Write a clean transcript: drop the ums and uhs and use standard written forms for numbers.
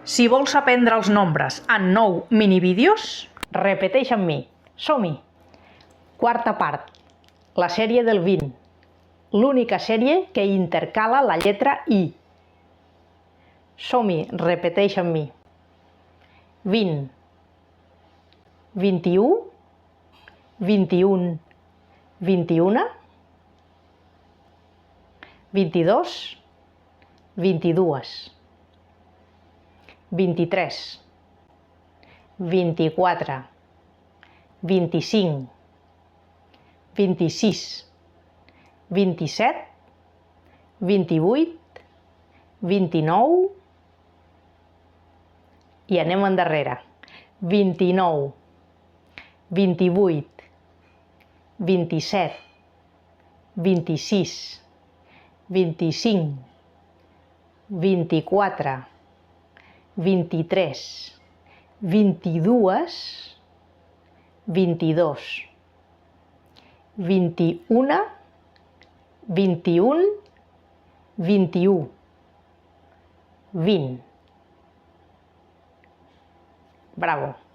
Si vols aprendre els nombres en 9 minivídeos, repeteix amb mi. Som-hi! Quarta part, la sèrie del 20. L'única sèrie que intercala la lletra I. Som-hi, repeteix amb mi. 20, 21, 21, 21, 22, 22, 23, 24, 25, 26, 27, 28, 29 i anem endarrere. 29, 28, 27, 26, 25, 24, 23, 22, 22, 21, 21, 21, 20. Bravo!